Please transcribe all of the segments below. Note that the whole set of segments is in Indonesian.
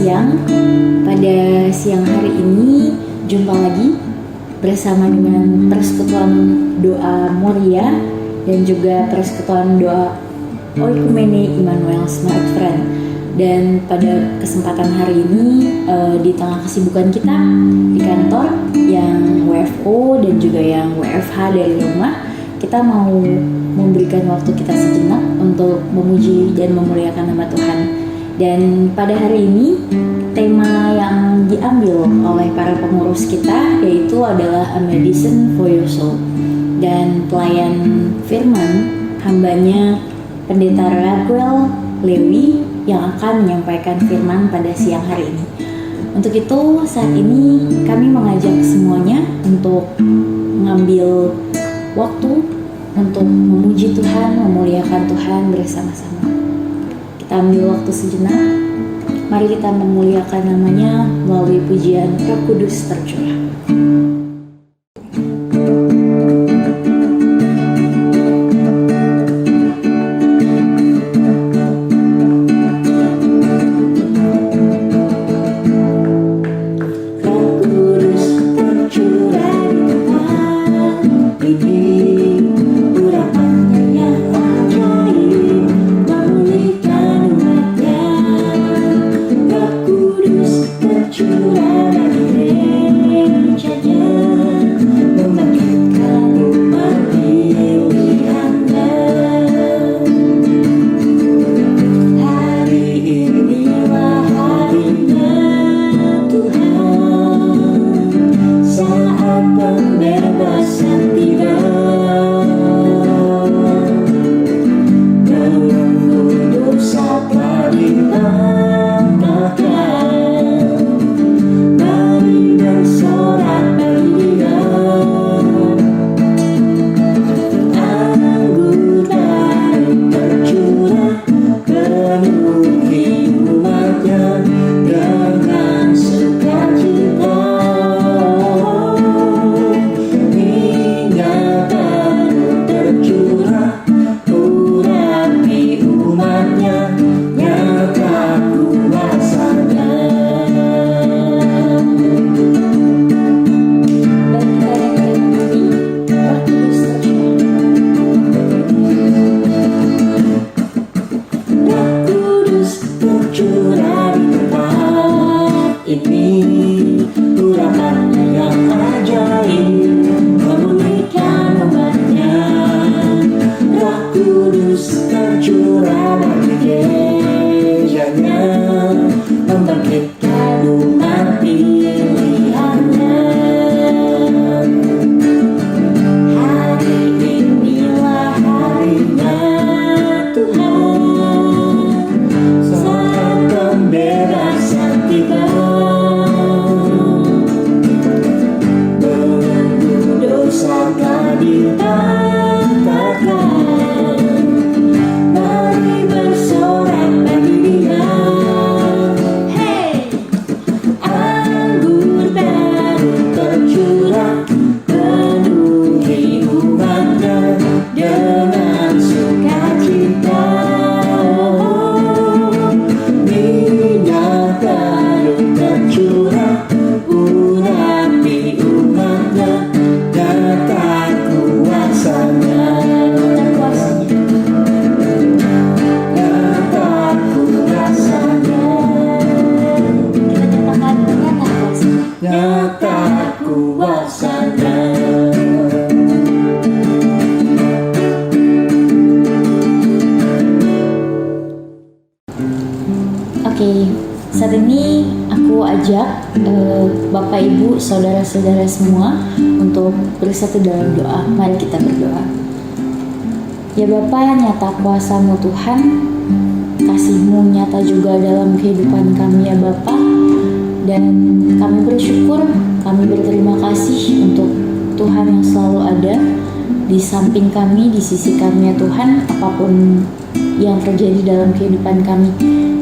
siang. Pada siang hari ini jumpa lagi bersama dengan Persekutuan Doa Moria dan juga Persekutuan Doa Oikumene Immanuel Smart Friend. Dan pada kesempatan hari ini di tengah kesibukan kita di kantor yang WFO dan juga yang WFH dari rumah, kita mau memberikan waktu kita sejenak untuk memuji dan memuliakan nama Tuhan. Dan pada hari ini tema yang diambil oleh para pengurus kita yaitu adalah A Medicine for Your Soul. Dan pelayan firman hambanya Pendeta Raquel Lewi yang akan menyampaikan firman pada siang hari ini. Untuk itu saat ini kami mengajak semuanya untuk mengambil waktu untuk memuji Tuhan, memuliakan Tuhan bersama-sama. Kita ambil waktu sejenak. Mari kita memuliakan namanya melalui pujian Roh Kudus tercurah. Saat ini aku ajak Bapak Ibu, saudara-saudara semua untuk bersatu dalam doa. Mari kita berdoa. Ya Bapa, nyata kuasa-Mu Tuhan, kasih-Mu nyata juga dalam kehidupan kami ya Bapa. Dan kami bersyukur, kami berterima kasih untuk Tuhan yang selalu ada di samping kami, di sisi kami ya Tuhan, apapun yang terjadi dalam kehidupan kami.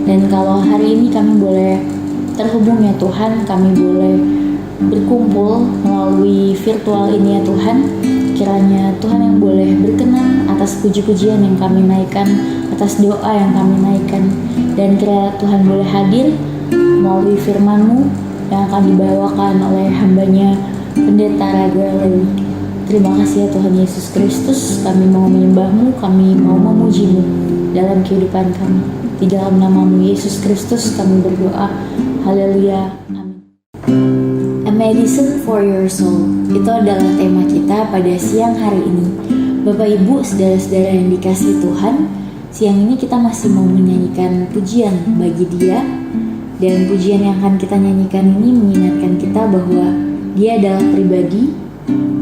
Dan kalau hari ini kami boleh terhubung ya Tuhan, kami boleh berkumpul melalui virtual ini ya Tuhan, kiranya Tuhan yang boleh berkenan atas puji-pujian yang kami naikkan, atas doa yang kami naikkan, dan kira Tuhan boleh hadir melalui firman-Mu yang akan dibawakan oleh hambanya Pendeta Raga Lewi. Terima kasih ya Tuhan Yesus Kristus, kami mau menyembah-Mu, kami mau memuji-Mu dalam kehidupan kami. Di dalam nama-Mu Yesus Kristus kami berdoa. Haleluya. Amin. A medicine for your soul. Itu adalah tema kita pada siang hari ini. Bapak Ibu, saudara-saudara yang dikasihi Tuhan, siang ini kita masih mau menyanyikan pujian bagi Dia. Dan pujian yang akan kita nyanyikan ini mengingatkan kita bahwa Dia adalah pribadi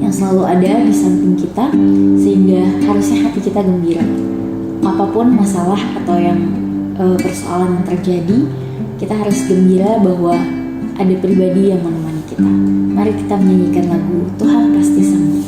yang selalu ada di samping kita, sehingga harusnya hati kita gembira. Apapun masalah atau yang persoalan yang terjadi, kita harus gembira bahwa ada pribadi yang menemani kita. Mari kita menyanyikan lagu Tuhan Pasti Sanggup.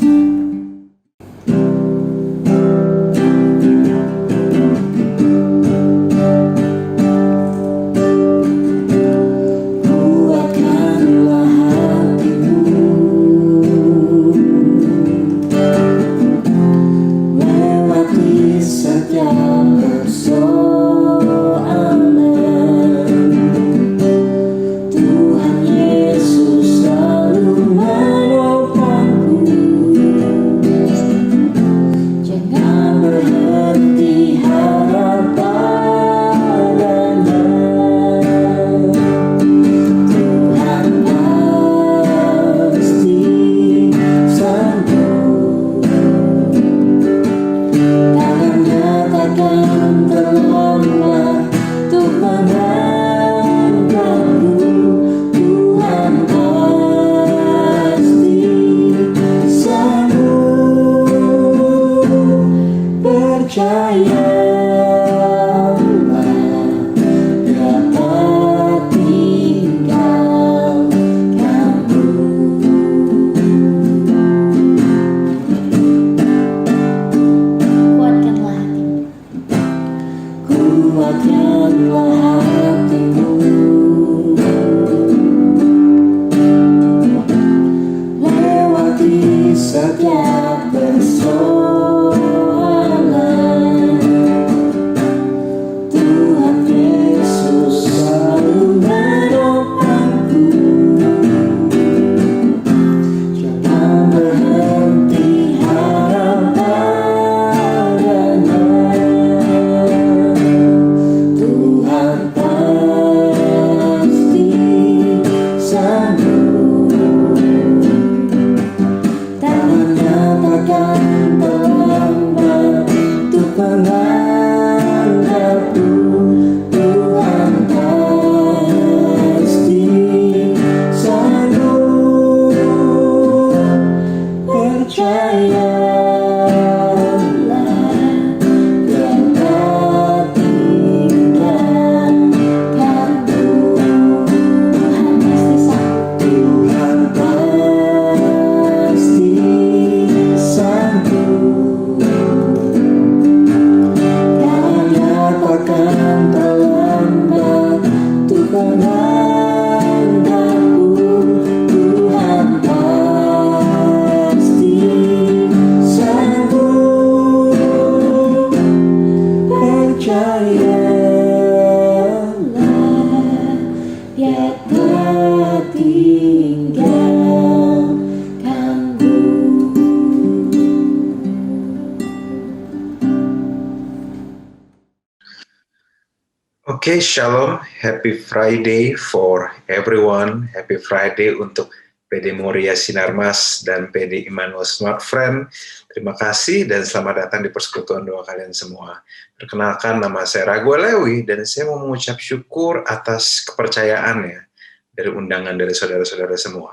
Okay, Shalom, Happy Friday for everyone. Happy Friday untuk PD Moria Sinarmas dan PD Immanuel Smart Friend. Terima kasih dan selamat datang di persekutuan doa kalian semua. Perkenalkan, nama saya Raga Lewi dan saya mau mengucap syukur atas kepercayaannya dari undangan dari saudara-saudara semua.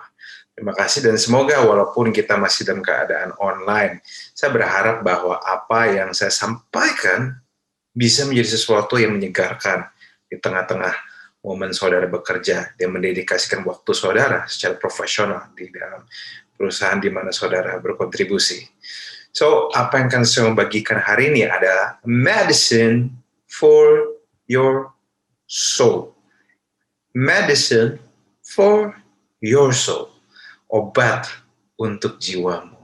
Terima kasih dan semoga walaupun kita masih dalam keadaan online, saya berharap bahwa apa yang saya sampaikan bisa menjadi sesuatu yang menyegarkan di tengah-tengah momen saudara bekerja dan mendedikasikan waktu saudara secara profesional di dalam perusahaan di mana saudara berkontribusi. So, apa yang akan saya membagikan hari ini adalah medicine for your soul. Medicine for your soul. Obat untuk jiwamu.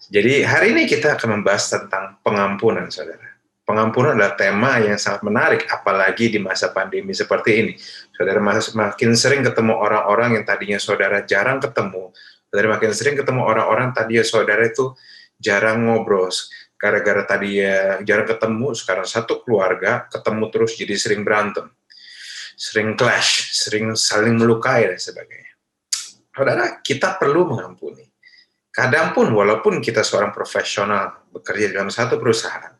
Jadi hari ini kita akan membahas tentang pengampunan, saudara. Pengampunan adalah tema yang sangat menarik, apalagi di masa pandemi seperti ini. Saudara makin sering ketemu orang-orang yang tadinya saudara jarang ketemu. Saudara makin sering ketemu orang-orang tadinya saudara itu jarang ngobrol. Gara-gara tadi ya jarang ketemu, sekarang satu keluarga ketemu terus jadi sering berantem, sering clash, sering saling melukai dan sebagainya. Saudara, kita perlu mengampuni. Kadang pun walaupun kita seorang profesional bekerja dalam satu perusahaan,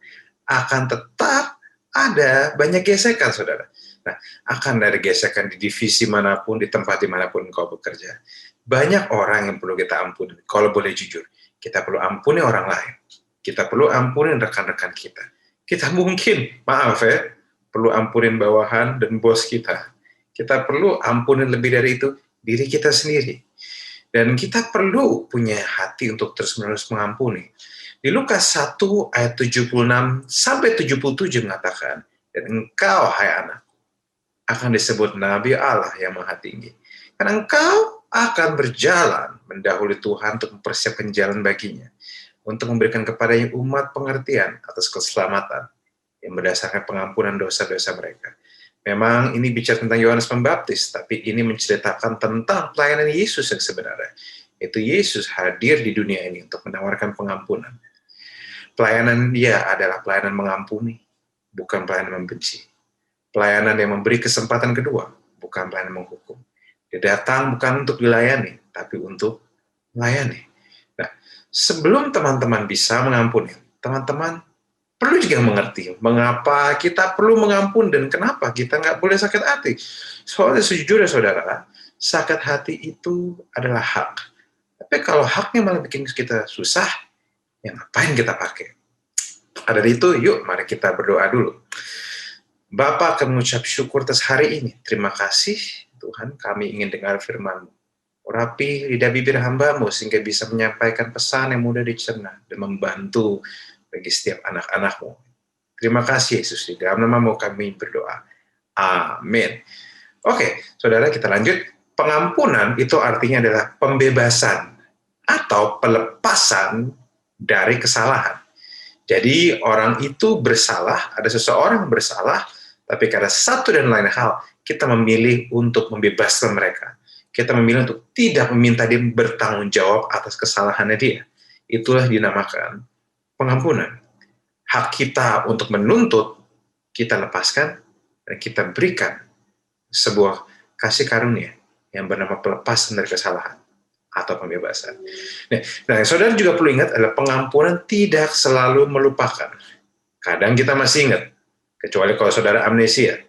akan tetap ada banyak gesekan, saudara. Nah, akan ada gesekan di divisi manapun, di tempat dimanapun kau bekerja. Banyak orang yang perlu kita ampuni. Kalau boleh jujur, kita perlu ampuni orang lain. Kita perlu ampunin rekan-rekan kita. Kita mungkin, maaf ya, perlu ampunin bawahan dan bos kita. Kita perlu ampunin lebih dari itu, diri kita sendiri. Dan kita perlu punya hati untuk terus-menerus mengampuni. Di Lukas 1 ayat 76 sampai 77 mengatakan, dan engkau, hai anak, akan disebut Nabi Allah yang Maha Tinggi. Karena engkau akan berjalan mendahului Tuhan untuk mempersiapkan jalan baginya, untuk memberikan kepadanya umat pengertian atas keselamatan yang berdasarkan pengampunan dosa-dosa mereka. Memang ini bicara tentang Yohanes Pembaptis, tapi ini menceritakan tentang pelayanan Yesus yang sebenarnya. Itu Yesus hadir di dunia ini untuk menawarkan pengampunan. Pelayanan dia adalah pelayanan mengampuni, bukan pelayanan membenci. Pelayanan yang memberi kesempatan kedua, bukan pelayanan menghukum. Dia datang bukan untuk dilayani, tapi untuk melayani. Nah, sebelum teman-teman bisa mengampuni, teman-teman perlu juga mengerti mengapa kita perlu mengampun dan kenapa kita nggak boleh sakit hati. Soalnya sejujurnya saudara, sakit hati itu adalah hak. Tapi kalau haknya malah bikin kita susah, ya ngapain kita pakai? Dari itu, yuk mari kita berdoa dulu. Bapa, kami mengucap syukur atas hari ini. Terima kasih Tuhan, kami ingin dengar firman-Mu. Urapi lidah bibir hamba-Mu sehingga bisa menyampaikan pesan yang mudah dicerna dan membantu bagi setiap anak-anak-Mu. Terima kasih Yesus, di dalam nama-Mu kami berdoa. Amin. Oke, saudara, kita lanjut. Pengampunan itu artinya adalah pembebasan atau pelepasan dari kesalahan. Jadi orang itu bersalah, ada seseorang bersalah, tapi karena satu dan lain hal, kita memilih untuk membebaskan mereka. Kita memilih untuk tidak meminta dia bertanggung jawab atas kesalahannya dia. Itulah dinamakan pengampunan. Hak kita untuk menuntut, kita lepaskan, dan kita berikan sebuah kasih karunia yang bernama pelepasan dari kesalahan atau pembebasan. Nah, saudara juga perlu ingat adalah pengampunan tidak selalu melupakan. Kadang kita masih ingat, kecuali kalau saudara amnesia.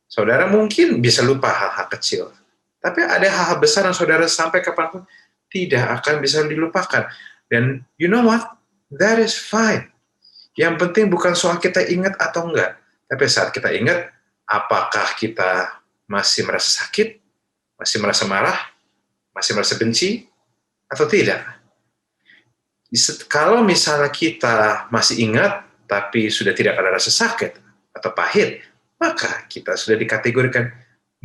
Saudara mungkin bisa lupa hal-hal kecil, tapi ada hal-hal besar yang saudara sampai kapanpun tidak akan bisa dilupakan. Dan you know what? That is fine. Yang penting bukan soal kita ingat atau enggak, tapi saat kita ingat, apakah kita masih merasa sakit, masih merasa marah, masih merasa benci, atau tidak. Kalau misalnya kita masih ingat, tapi sudah tidak ada rasa sakit atau pahit, maka kita sudah dikategorikan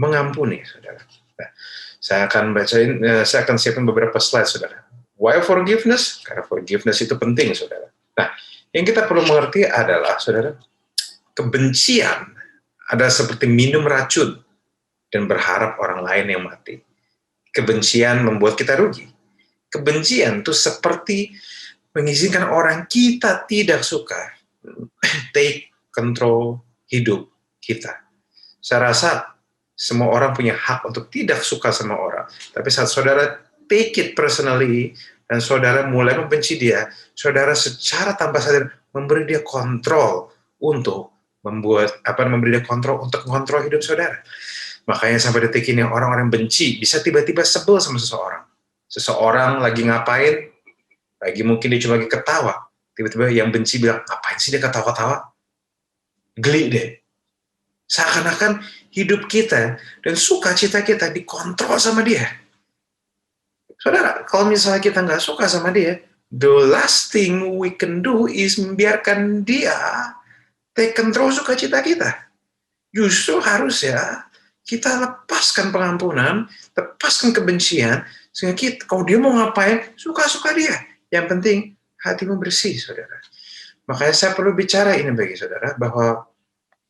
mengampuni, saudara. Nah, saya akan siapkan beberapa slide, saudara. Why forgiveness? Karena forgiveness itu penting, saudara. Nah, yang kita perlu mengerti adalah, saudara, kebencian adalah seperti minum racun dan berharap orang lain yang mati. Kebencian membuat kita rugi. Kebencian itu seperti mengizinkan orang kita tidak suka take control hidup kita. Saya rasa semua orang punya hak untuk tidak suka sama orang. Tapi saat saudara take it personally dan saudara mulai membenci dia, saudara secara tanpa sadar memberi dia kontrol untuk memberi dia kontrol untuk mengontrol hidup saudara. Makanya sampai detik ini orang-orang benci bisa tiba-tiba sebel sama seseorang. Seseorang lagi ngapain, lagi mungkin dia cuma lagi ketawa, tiba-tiba yang benci bilang, ngapain sih dia ketawa-ketawa? Geli deh. Seakan-akan hidup kita dan sukacita kita dikontrol sama dia. Saudara, kalau misalnya kita nggak suka sama dia, the last thing we can do is membiarkan dia take control sukacita kita. Justru harus ya, kita lepaskan pengampunan, lepaskan kebencian, sehingga kita, kalau dia mau ngapain, suka-suka dia. Yang penting, hatimu bersih, saudara. Makanya saya perlu bicara ini bagi saudara, bahwa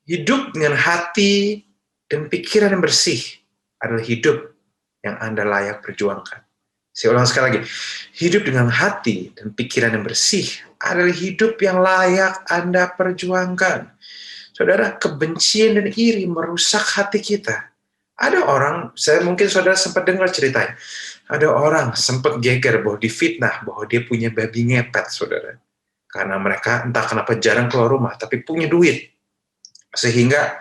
hidup dengan hati dan pikiran yang bersih adalah hidup yang Anda layak perjuangkan. Saya ulang sekali lagi, hidup dengan hati dan pikiran yang bersih adalah hidup yang layak Anda perjuangkan. Saudara, kebencian dan iri merusak hati kita. Ada orang, mungkin saudara sempat dengar ceritanya, ada orang sempat geger bahwa difitnah bahwa dia punya babi ngepet, saudara. Karena mereka entah kenapa jarang keluar rumah, tapi punya duit. Sehingga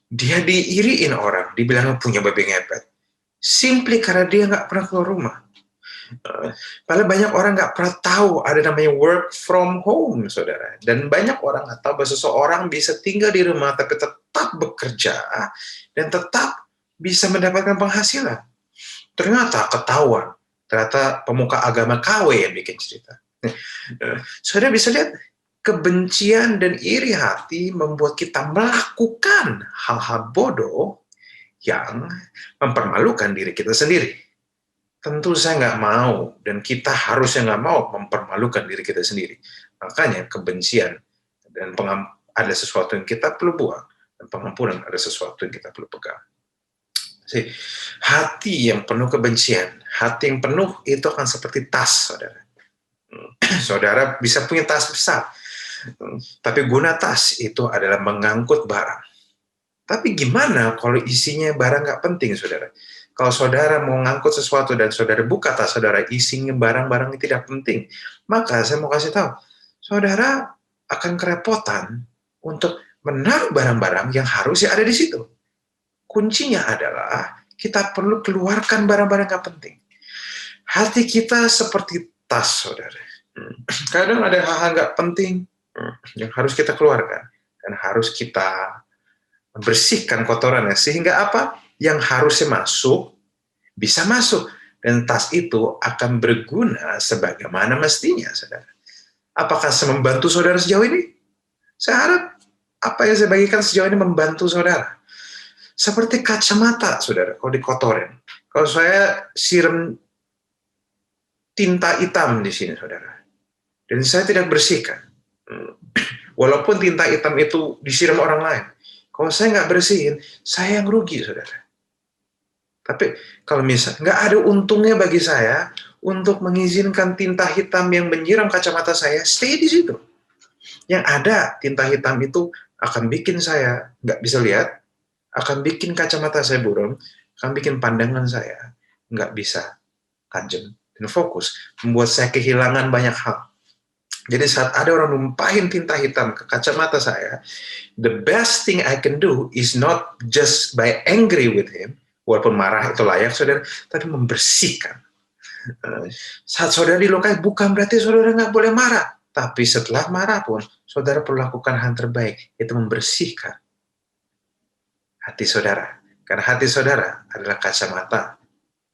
dia diiriin orang, dibilang punya babi ngepet. Simply karena dia nggak pernah keluar rumah. Padahal banyak orang nggak pernah tahu ada namanya work from home, saudara. Dan banyak orang nggak tahu bahwa seseorang bisa tinggal di rumah tapi tetap bekerja dan tetap bisa mendapatkan penghasilan. Ternyata ketahuan, ternyata pemuka agama KW yang bikin cerita. Saudara bisa lihat, kebencian dan iri hati membuat kita melakukan hal-hal bodoh yang mempermalukan diri kita sendiri. Tentu saya nggak mau, dan kita harusnya nggak mau mempermalukan diri kita sendiri. Makanya kebencian dan ada sesuatu yang kita perlu buang, dan pengampunan ada sesuatu yang kita perlu pegang. Jadi, hati yang penuh kebencian, hati yang penuh itu akan seperti tas, saudara. Saudara bisa punya tas besar, tapi guna tas itu adalah mengangkut barang. Tapi gimana kalau isinya barang nggak penting, saudara? Kalau saudara mau ngangkut sesuatu dan saudara buka tas saudara, isinya barang-barang yang tidak penting, maka saya mau kasih tahu, saudara akan kerepotan untuk menaruh barang-barang yang harusnya ada di situ. Kuncinya adalah kita perlu keluarkan barang-barang yang penting. Hati kita seperti tas, saudara. Kadang ada hal-hal nggak penting yang harus kita keluarkan dan harus kita membersihkan kotorannya, sehingga apa? Yang harusnya masuk, bisa masuk. Dan tas itu akan berguna sebagaimana mestinya, saudara. Apakah saya membantu saudara sejauh ini? Saya harap apa yang saya bagikan sejauh ini membantu saudara. Seperti kacamata, saudara, kalau dikotorin. Kalau saya siram tinta hitam di sini, saudara, dan saya tidak bersihkan, walaupun tinta hitam itu disiram orang lain, kalau saya nggak bersihin, saya yang rugi, saudara. Tapi kalau misalnya nggak ada untungnya bagi saya untuk mengizinkan tinta hitam yang menyiram kacamata saya stay di situ. Yang ada tinta hitam itu akan bikin saya nggak bisa lihat, akan bikin kacamata saya buram, akan bikin pandangan saya nggak bisa tajam dan fokus, membuat saya kehilangan banyak hal. Jadi saat ada orang numpahin tinta hitam ke kacamata saya, the best thing I can do is not just by angry with him, walaupun marah itu layak, saudara, tapi membersihkan. Saat saudara dilukai, bukan berarti saudara nggak boleh marah, tapi setelah marah pun, saudara perlu lakukan hal terbaik, yaitu membersihkan hati saudara. Karena hati saudara adalah kacamata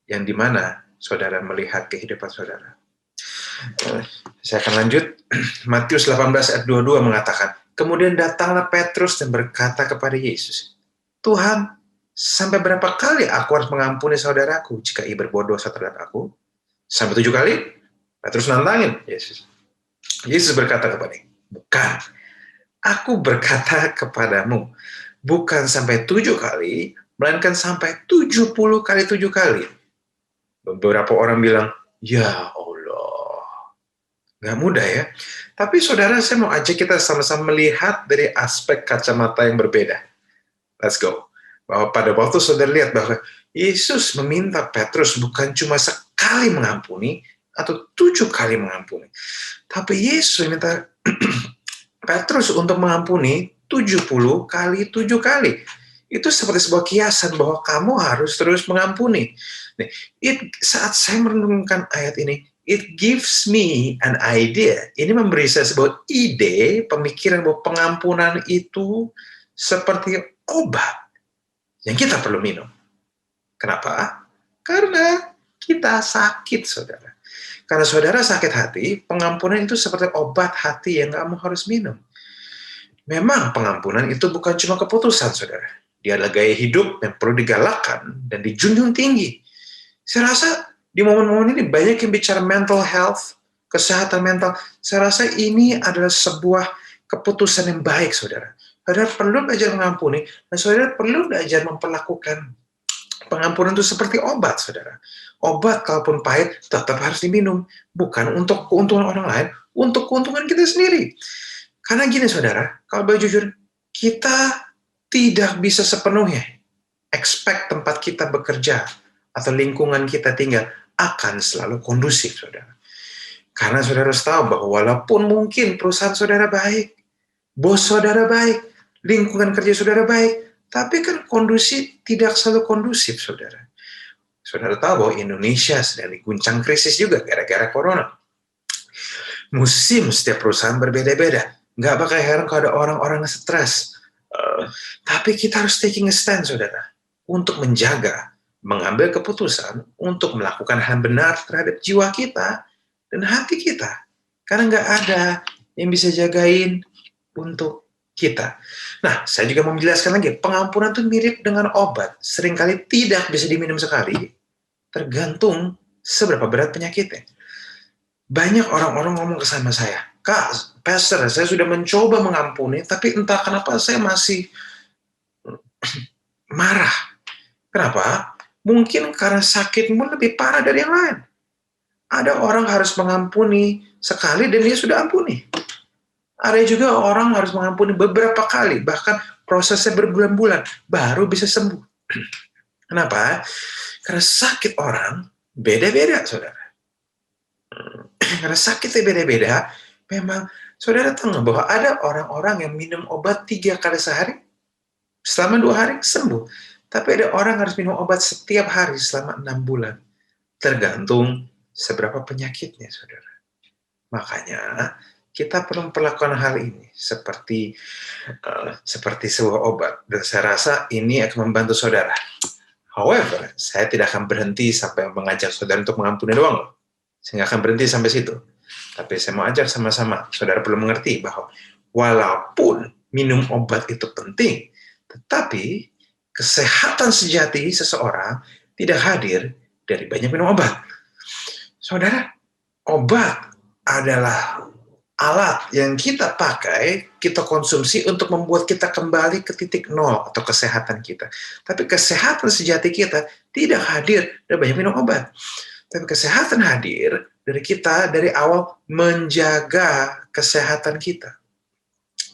yang dimana saudara melihat kehidupan saudara. Saya akan lanjut. Matius 18 ayat 22 mengatakan, kemudian datanglah Petrus dan berkata kepada Yesus, Tuhan, sampai berapa kali aku harus mengampuni saudaraku jika ia berbuat dosa terhadap aku? Sampai 7 kali? Petrus nantangin Yesus. Yesus berkata kepadanya, bukan. Aku berkata kepadamu, bukan sampai 7 kali, melainkan sampai 70 kali 7 kali. Beberapa orang bilang, ya Allah, nggak mudah ya. Tapi saudara, saya mau ajak kita sama-sama melihat dari aspek kacamata yang berbeda. Let's go. Bahwa pada waktu saudara lihat bahwa Yesus meminta Petrus bukan cuma sekali mengampuni atau 7 kali mengampuni, tapi Yesus minta Petrus untuk mengampuni 70 kali 7 kali. Itu seperti sebuah kiasan bahwa kamu harus terus mengampuni. Saat saya merenungkan ayat ini, it gives me an idea. Ini memberi saya sebuah ide, pemikiran bahwa pengampunan itu seperti obat yang kita perlu minum. Kenapa? Karena kita sakit, saudara. Karena saudara sakit hati, pengampunan itu seperti obat hati yang kamu harus minum. Memang pengampunan itu bukan cuma keputusan, saudara. Dia adalah gaya hidup yang perlu digalakkan dan dijunjung tinggi. Saya rasa di momen-momen ini banyak yang bicara mental health, kesehatan mental. Saya rasa ini adalah sebuah keputusan yang baik, saudara. Saudara perlu belajar mengampuni, dan saudara perlu belajar memperlakukan pengampunan itu seperti obat, saudara. Obat kalaupun pahit tetap harus diminum, bukan untuk keuntungan orang lain, untuk keuntungan kita sendiri. Karena gini, saudara, kalau boleh jujur, kita tidak bisa sepenuhnya expect tempat kita bekerja atau lingkungan kita tinggal akan selalu kondusif, saudara. Karena saudara harus tahu bahwa walaupun mungkin perusahaan saudara baik, bos saudara baik, lingkungan kerja saudara baik, tapi kan kondisi tidak selalu kondusif, saudara. Saudara tahu bahwa Indonesia sedang diguncang krisis juga gara-gara corona. Musim setiap perusahaan berbeda-beda. Nggak bakal heran kalau ada orang-orang yang stres. Tapi kita harus taking a stand, saudara, untuk menjaga, mengambil keputusan untuk melakukan hal benar terhadap jiwa kita dan hati kita. Karena nggak ada yang bisa jagain untuk kita. Nah, saya juga mau menjelaskan lagi, pengampunan itu mirip dengan obat. Seringkali tidak bisa diminum sekali, tergantung seberapa berat penyakitnya. Banyak orang-orang ngomong ke sama saya, Kak, Pastor, saya sudah mencoba mengampuni, tapi entah kenapa saya masih marah. Kenapa? Mungkin karena sakitmu lebih parah dari yang lain. Ada orang harus mengampuni sekali dan dia sudah ampuni. Ada juga orang harus mengampuni beberapa kali, bahkan prosesnya berbulan-bulan, baru bisa sembuh. Kenapa? Karena sakit orang beda-beda, saudara. Karena sakitnya beda-beda, memang saudara tahu bahwa ada orang-orang yang minum obat 3 kali sehari, selama 2 hari sembuh. Tapi ada orang harus minum obat setiap hari selama 6 bulan. Tergantung seberapa penyakitnya, saudara. Makanya, kita perlu melakukan hal ini seperti sebuah obat. Dan saya rasa ini akan membantu saudara. However, saya tidak akan berhenti sampai mengajak saudara untuk mengampuni doang loh. Saya nggak akan berhenti sampai situ. Tapi saya mau ajak sama-sama. Saudara perlu mengerti bahwa walaupun minum obat itu penting, tetapi kesehatan sejati seseorang tidak hadir dari banyak minum obat. Saudara, obat adalah alat yang kita pakai, kita konsumsi untuk membuat kita kembali ke titik nol atau kesehatan kita. Tapi kesehatan sejati kita tidak hadir dari banyak minum obat. Tapi kesehatan hadir dari kita dari awal menjaga kesehatan kita.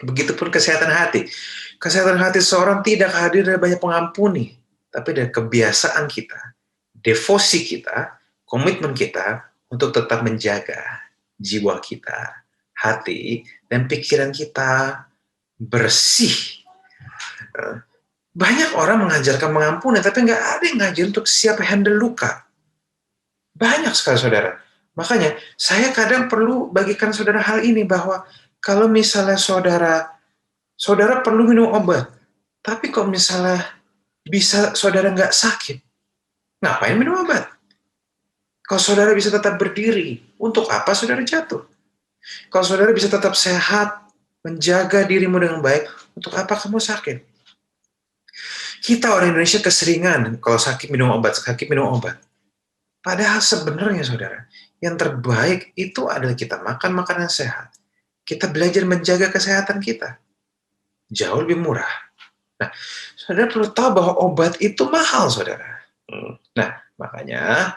Begitupun kesehatan hati. Kesehatan hati seorang tidak hadir dari banyak pengampuni, tapi dari kebiasaan kita, devosi kita, komitmen kita untuk tetap menjaga jiwa kita, hati, dan pikiran kita bersih. Banyak orang mengajarkan mengampuni, tapi nggak ada yang ngajar untuk siap handle luka. Banyak sekali, saudara. Makanya, saya kadang perlu bagikan saudara hal ini, bahwa kalau misalnya saudara perlu minum obat, tapi kalau misalnya bisa saudara nggak sakit, ngapain minum obat? Kalau saudara bisa tetap berdiri, untuk apa saudara jatuh? Kalau saudara bisa tetap sehat, menjaga dirimu dengan baik, untuk apa kamu sakit? Kita orang Indonesia keseringan kalau sakit minum obat. Padahal sebenarnya, saudara, yang terbaik itu adalah kita makan makanan sehat. Kita belajar menjaga kesehatan kita. Jauh lebih murah. Nah, saudara perlu tahu bahwa obat itu mahal, saudara. Nah, makanya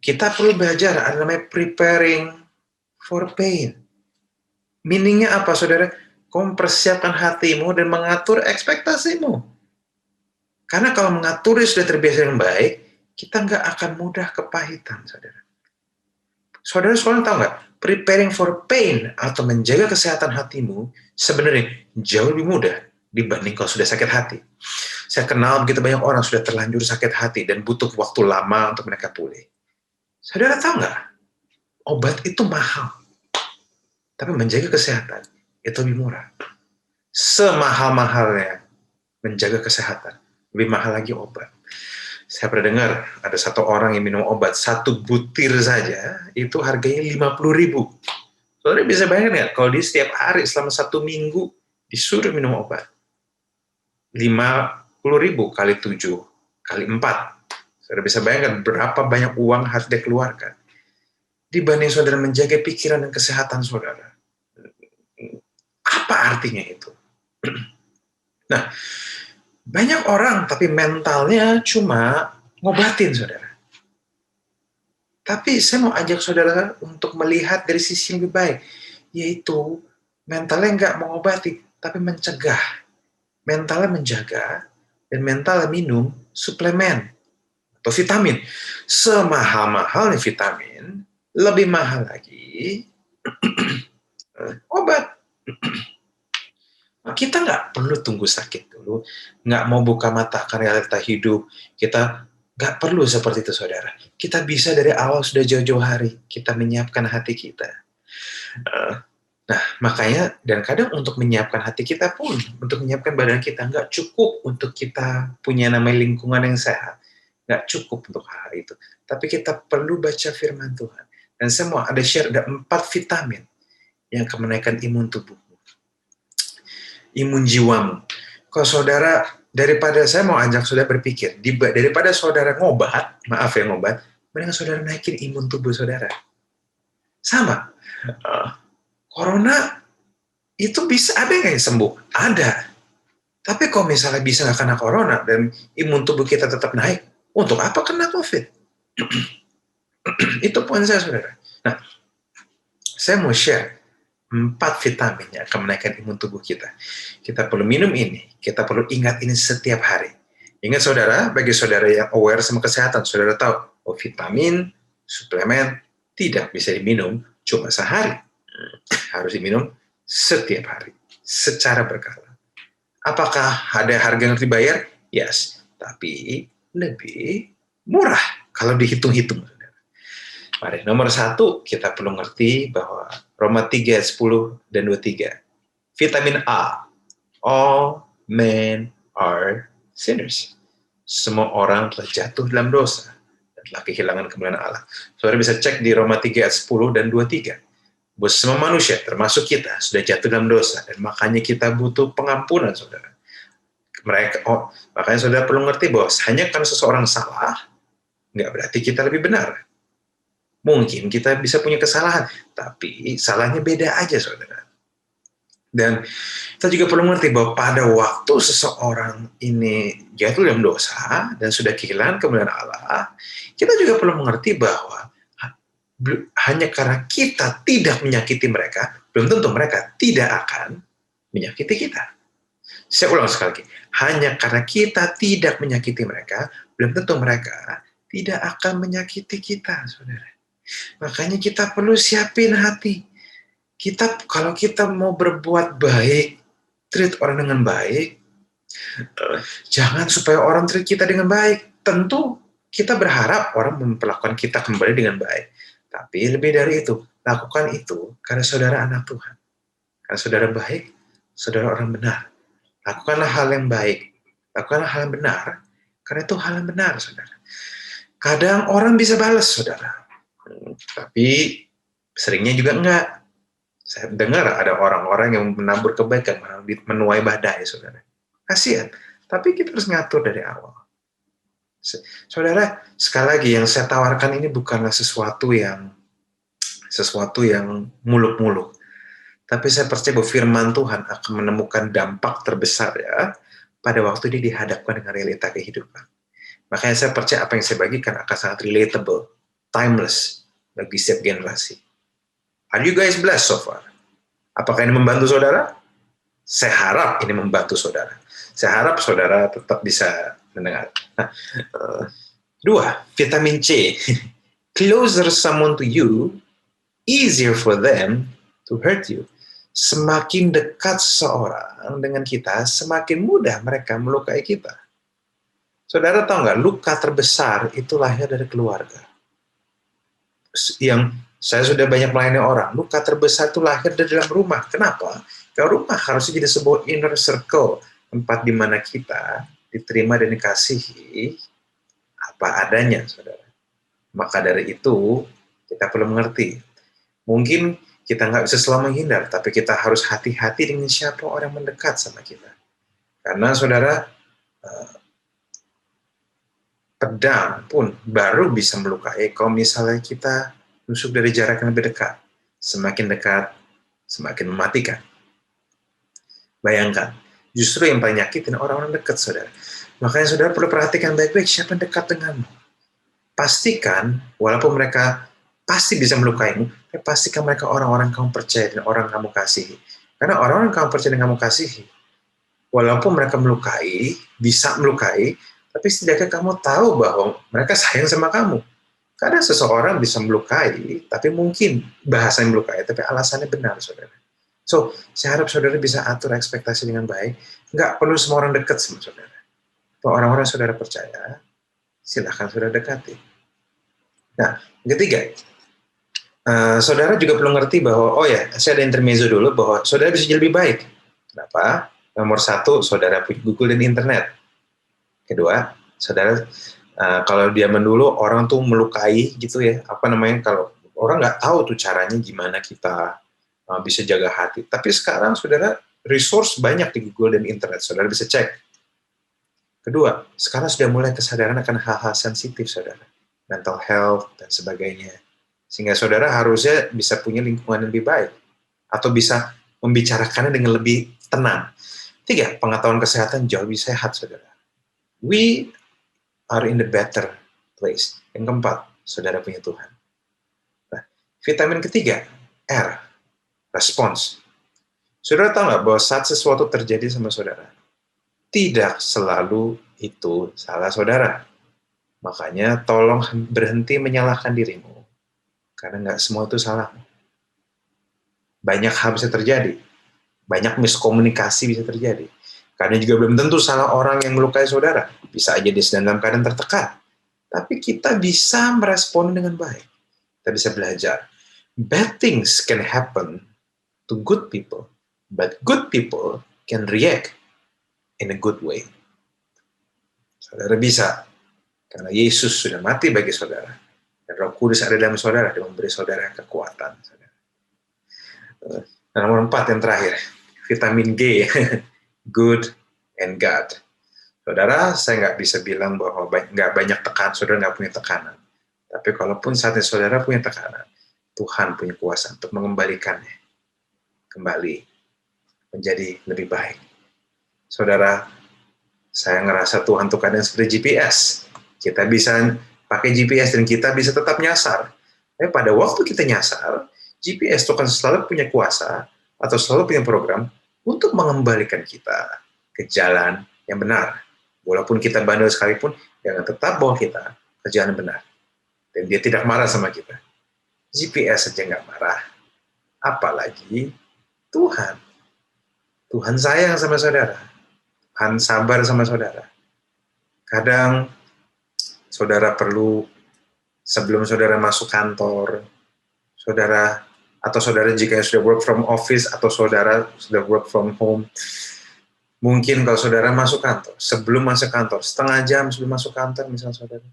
kita perlu belajar, ada namanya preparing for pain. Meaningnya apa, saudara? Kamu mempersiapkan hatimu dan mengatur ekspektasimu. Karena kalau mengaturnya sudah terbiasa dengan baik, kita nggak akan mudah kepahitan, saudara. Saudara tahu nggak? Preparing for pain atau menjaga kesehatan hatimu sebenarnya jauh lebih mudah dibanding kalau sudah sakit hati. Saya kenal begitu banyak orang sudah terlanjur sakit hati dan butuh waktu lama untuk mereka pulih. Saudara tahu nggak? Obat itu mahal. Tapi menjaga kesehatan itu lebih murah. Semahal-mahalnya menjaga kesehatan, lebih mahal lagi obat. Saya pernah dengar ada satu orang yang minum obat 1 butir saja itu harganya 50.000. Saudara bisa bayangkan ya, kalau dia setiap hari selama 1 minggu disuruh minum obat 50.000 kali 7 kali 4. Saudara bisa bayangkan berapa banyak uang harus dia keluarkan dibanding saudara menjaga pikiran dan kesehatan saudara. Apa artinya itu? Nah, banyak orang tapi mentalnya cuma ngobatin, saudara. Tapi saya mau ajak saudara untuk melihat dari sisi yang lebih baik, yaitu mentalnya nggak mengobati, tapi mencegah. Mentalnya menjaga, dan mentalnya minum suplemen atau vitamin. Semahal-mahalnya vitamin, lebih mahal lagi obat. Kita nggak perlu tunggu sakit dulu, nggak mau buka mata akan realita hidup. Kita nggak perlu seperti itu, saudara. Kita bisa dari awal sudah jauh-jauh hari, kita menyiapkan hati kita. Nah, makanya, dan kadang untuk menyiapkan hati kita pun, untuk menyiapkan badan kita, nggak cukup untuk kita punya namanya lingkungan yang sehat. Nggak cukup untuk hal itu. Tapi kita perlu baca firman Tuhan. Dan semua ada share, ada 4 vitamin yang akan menaikkan imun tubuh, imun jiwamu. Kalau saudara, daripada saya mau ajak saudara berpikir, daripada saudara ngobat, mendingan saudara naikin imun tubuh saudara. Sama. Corona itu bisa, ada nggak yang sembuh? Ada. Tapi kalau misalnya bisa nggak kena corona dan imun tubuh kita tetap naik, untuk apa kena COVID? Itu poin saya, saudara. Nah, saya mau share 4 vitamin yang akan menaikkan imun tubuh kita. Kita perlu minum ini, kita perlu ingat ini setiap hari. Ingat saudara, bagi saudara yang aware sama kesehatan, saudara tahu, vitamin, suplemen, tidak bisa diminum cuma sehari. Harus diminum setiap hari, secara berkala. Apakah ada harga yang harus dibayar? Yes, tapi lebih murah kalau dihitung-hitung. Mari, nomor 1, kita perlu ngerti bahwa Roma 3, 10, dan 23. Vitamin A. All men are sinners. Semua orang telah jatuh dalam dosa dan telah kehilangan kemuliaan Allah. Saudara bisa cek di Roma 3, 10, dan 23. Bahwa semua manusia, termasuk kita, sudah jatuh dalam dosa. Dan makanya kita butuh pengampunan, saudara. Makanya saudara perlu ngerti bahwa hanya karena seseorang salah, nggak berarti kita lebih benar. Mungkin kita bisa punya kesalahan, tapi salahnya beda aja, saudara. Dan kita juga perlu mengerti bahwa pada waktu seseorang ini jatuh dalam dosa dan sudah kehilangan kemuliaan Allah, kita juga perlu mengerti bahwa hanya karena kita tidak menyakiti mereka, belum tentu mereka tidak akan menyakiti kita. Saya ulang sekali lagi, hanya karena kita tidak menyakiti mereka, belum tentu mereka tidak akan menyakiti kita, saudara. Makanya kita perlu siapin hati. Kalau kita mau berbuat baik, treat orang dengan baik, jangan supaya orang treat kita dengan baik. Tentu kita berharap orang memperlakukan kita kembali dengan baik. Tapi lebih dari itu, lakukan itu karena saudara anak Tuhan. Karena saudara baik, saudara orang benar. Lakukanlah hal yang baik, lakukanlah hal yang benar, karena itu hal yang benar, saudara. Kadang orang bisa balas, saudara. Tapi seringnya juga enggak. Saya dengar ada orang-orang yang menabur kebaikan menuai badai, saudara. Kasihan. Tapi kita harus ngatur dari awal. Saudara, sekali lagi yang saya tawarkan ini bukanlah sesuatu yang muluk-muluk. Tapi saya percaya bahwa firman Tuhan akan menemukan dampak terbesar ya pada waktu dia dihadapkan dengan realita kehidupan. Makanya saya percaya apa yang saya bagikan akan sangat relatable, timeless bagi setiap generasi. Are you guys blessed so far? Apakah ini membantu saudara? Saya harap ini membantu saudara. Saya harap saudara tetap bisa mendengar. Nah, 2, vitamin C. Closer someone to you, easier for them to hurt you. Semakin dekat seseorang dengan kita, semakin mudah mereka melukai kita. Saudara tahu nggak, luka terbesar itu lahir dari keluarga. Yang saya sudah banyak melayani orang, luka terbesar itu lahir dari dalam rumah. Kenapa? Karena rumah harusnya jadi sebuah inner circle, tempat di mana kita diterima dan dikasihi apa adanya, saudara. Maka dari itu, kita perlu mengerti. Mungkin kita nggak bisa selalu menghindar, tapi kita harus hati-hati dengan siapa orang mendekat sama kita. Karena, saudara, pedang pun baru bisa melukai kalau misalnya kita nusuk dari jarak yang lebih dekat. Semakin dekat, semakin mematikan. Bayangkan, justru yang paling nyakitin orang-orang dekat, saudara. Makanya saudara perlu perhatikan baik-baik siapa yang dekat denganmu. Pastikan, walaupun mereka pasti bisa melukaimu, tapi pastikan mereka orang-orang kamu percaya dan orang kamu kasihi. Karena orang-orang kamu percaya dan kamu kasihi, walaupun mereka melukai, bisa melukai, tapi setidaknya kamu tahu bahwa mereka sayang sama kamu. Kadang seseorang bisa melukai, tapi mungkin bahasanya melukai, tapi alasannya benar, saudara. So, saya harap saudara bisa atur ekspektasi dengan baik. Nggak perlu semua orang dekat sama saudara. Kalau orang-orang saudara percaya, silahkan saudara dekati. Nah, yang ketiga, saudara juga perlu ngerti bahwa, oh ya, saya ada intermezzo dulu, bahwa saudara bisa jadi lebih baik. Kenapa? Nomor satu, saudara punya Google dan internet. Kedua, saudara, kalau zaman dulu orang tuh melukai gitu ya, kalau orang nggak tahu tuh caranya gimana kita bisa jaga hati. Tapi sekarang saudara, resource banyak di Google dan internet, saudara bisa cek. Kedua, sekarang sudah mulai kesadaran akan hal-hal sensitif, saudara. Mental health, dan sebagainya. Sehingga saudara harusnya bisa punya lingkungan yang lebih baik. Atau bisa membicarakannya dengan lebih tenang. Tiga, pengetahuan kesehatan jauh lebih sehat, saudara. We are in the better place. Yang keempat, saudara punya Tuhan. Nah, vitamin ketiga, R, respons. Saudara tahu nggak bahwa saat sesuatu terjadi sama saudara, tidak selalu itu salah saudara. Makanya tolong berhenti menyalahkan dirimu. Karena nggak semua itu salah. Banyak hal bisa terjadi. Banyak miskomunikasi bisa terjadi. Karena juga belum tentu salah orang yang melukai saudara. Bisa aja dia sedang dalam keadaan tertekan. Tapi kita bisa merespon dengan baik. Kita bisa belajar. Bad things can happen to good people. But good people can react in a good way. Saudara bisa, karena Yesus sudah mati bagi saudara, dan Roh Kudus ada dalam saudara, dan memberi saudara kekuatan. Saudara. Dan nomor 4 yang terakhir, vitamin G, good and God. Saudara, saya nggak bisa bilang bahwa nggak banyak tekanan, saudara nggak punya tekanan. Tapi kalaupun saatnya saudara punya tekanan, Tuhan punya kuasa untuk mengembalikannya kembali menjadi lebih baik. Saudara, saya ngerasa Tuhan tuh kadang seperti GPS. Kita bisa pakai GPS dan kita bisa tetap nyasar. Tapi pada waktu kita nyasar, GPS itu akan selalu punya kuasa atau selalu punya program untuk mengembalikan kita ke jalan yang benar. Walaupun kita bandel sekalipun, dia akan tetap bawa kita ke jalan yang benar. Dan dia tidak marah sama kita. GPS saja nggak marah. Apalagi Tuhan. Tuhan sayang sama saudara. Tuhan sabar sama saudara. Kadang saudara perlu, sebelum saudara masuk kantor, saudara jika sudah work from office atau saudara sudah work from home, mungkin kalau saudara masuk kantor, sebelum masuk kantor, setengah jam sebelum masuk kantor misalnya saudara,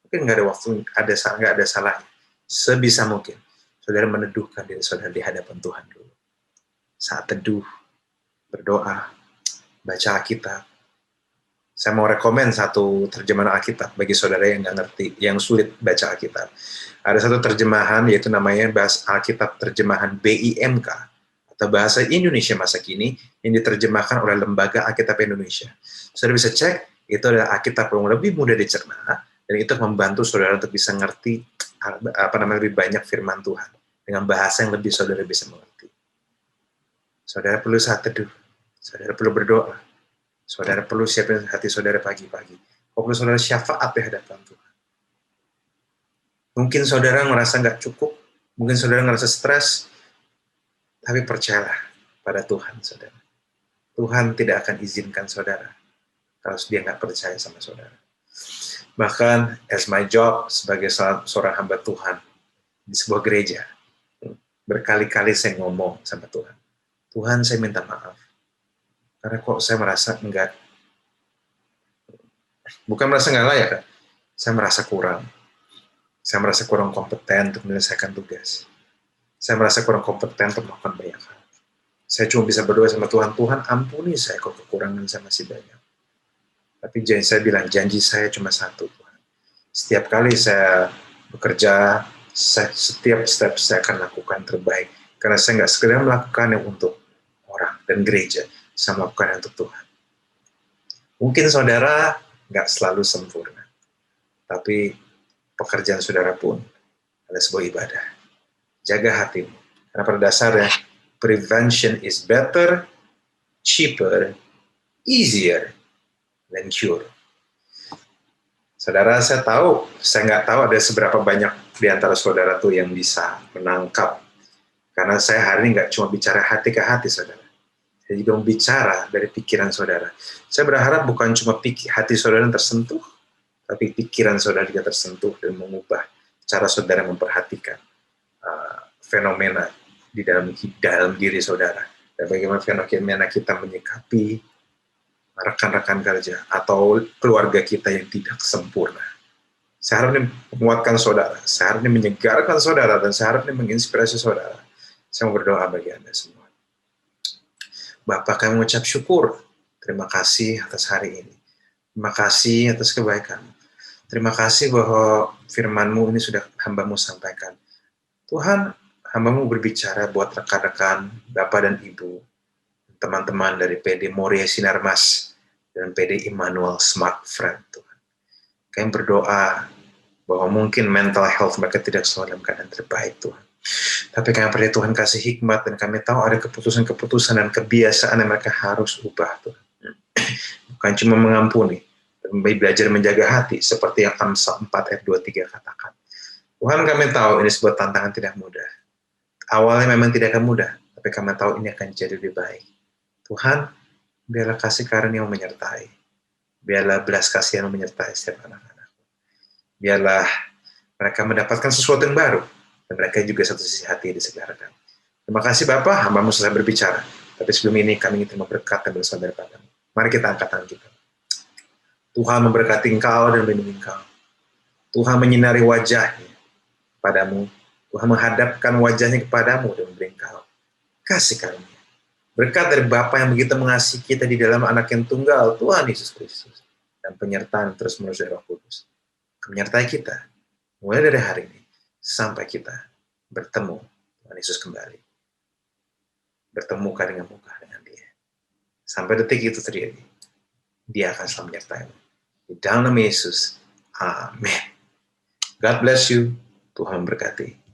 mungkin nggak ada waktu, nggak ada salahnya. Sebisa mungkin, saudara meneduhkan diri saudara di hadapan Tuhan dulu. Saat teduh, berdoa, baca Alkitab. Saya mau rekomen satu terjemahan Alkitab bagi saudara yang nggak ngerti, yang sulit baca Alkitab. Ada satu terjemahan, yaitu namanya bahasa Alkitab terjemahan BIMK, atau Bahasa Indonesia Masa Kini, yang diterjemahkan oleh Lembaga Alkitab Indonesia. Saudara bisa cek, itu adalah Alkitab yang lebih mudah dicerna, dan itu membantu saudara untuk bisa ngerti lebih banyak firman Tuhan, dengan bahasa yang lebih saudara bisa mengerti. Saudara perlu saat teduh, saudara perlu berdoa, saudara perlu siapin hati saudara pagi-pagi. Kalau saudara syafaat di hadapan Tuhan. Mungkin saudara merasa nggak cukup, mungkin saudara ngerasa stres, tapi percayalah pada Tuhan, saudara. Tuhan tidak akan izinkan saudara kalau dia nggak percaya sama saudara. Bahkan, as my job sebagai seorang hamba Tuhan di sebuah gereja, berkali-kali saya ngomong sama Tuhan. Tuhan, saya minta maaf. Karena kok saya merasa bukan merasa nggak layak, saya merasa kurang. Saya merasa kurang kompeten untuk menyelesaikan tugas. Saya merasa kurang kompeten untuk melakukan banyak hal. Saya cuma bisa berdoa sama Tuhan, Tuhan ampuni saya kalau kekurangan saya masih banyak. Tapi saya bilang, janji saya cuma satu, Tuhan. Setiap kali saya bekerja, setiap step saya akan lakukan terbaik. Karena saya nggak sekedar melakukannya untuk orang dan gereja, bisa melakukan untuk Tuhan. Mungkin saudara nggak selalu sempurna, tapi pekerjaan saudara pun adalah sebuah ibadah. Jaga hatimu. Karena pada dasarnya, prevention is better, cheaper, easier than cure. Saudara, saya nggak tahu ada seberapa banyak di antara saudara tuh yang bisa menangkap. Karena saya hari ini nggak cuma bicara hati ke hati, saudara. Saya juga bicara dari pikiran saudara. Saya berharap bukan cuma hati saudara yang tersentuh, tapi pikiran saudara juga tersentuh dan mengubah cara saudara memperhatikan fenomena di dalam diri saudara. Dan bagaimana fenomena kita menyikapi rekan-rekan kerja atau keluarga kita yang tidak sempurna. Saya harap ini menguatkan saudara, saya harap ini menyegarkan saudara, dan saya harap ini menginspirasi saudara. Saya mau berdoa bagi Anda semua. Bapa, kami mengucap syukur. Terima kasih atas hari ini. Terima kasih atas kebaikan. Terima kasih bahwa firman-Mu ini sudah hamba-Mu sampaikan. Tuhan, hamba-Mu berbicara buat rekan-rekan, Bapak dan Ibu, teman-teman dari PD Moria Sinarmas dan PD Immanuel Smart Friend, Tuhan. Kami berdoa bahwa mungkin mental health mereka tidak selalu dalam keadaan terbaik, Tuhan. Tapi kami percaya Tuhan kasih hikmat, dan kami tahu ada keputusan-keputusan dan kebiasaan yang mereka harus ubah, Tuhan. Bukan cuma mengampuni, tapi belajar menjaga hati, seperti yang Amsal 4 ayat 23 katakan. Tuhan, kami tahu ini sebuah tantangan tidak mudah. Awalnya memang tidak akan mudah, tapi kami tahu ini akan jadi lebih baik. Tuhan, biarlah kasih karunia-Mu menyertai. Biarlah belas kasihan-Mu menyertai setiap anak-anak. Biarlah mereka mendapatkan sesuatu yang baru, dan mereka juga satu sisi hati disegarkan. Terima kasih Bapak, hamba-Mu selesai berbicara. Tapi sebelum ini kami ingin terima berkat dan bersama daripada-Mu. Mari kita angkat tangan kita. Tuhan memberkati Engkau dan melindungi Engkau. Tuhan menyinari wajah-Nya padamu. Tuhan menghadapkan wajah-Nya kepadamu dan memberi Engkau kasih karunia. Berkat dari Bapa yang begitu mengasihi kita di dalam Anak yang tunggal, Tuhan Yesus Kristus, dan penyertaan terus-menerus dari Roh Kudus, menyertai kita mulai dari hari ini sampai kita bertemu Tuhan Yesus kembali, bertemu muka dengan Dia. Sampai detik itu terjadi, Dia akan selalu menyertai-Mu. Di dalam nama Yesus, amin. God bless you. Tuhan berkati.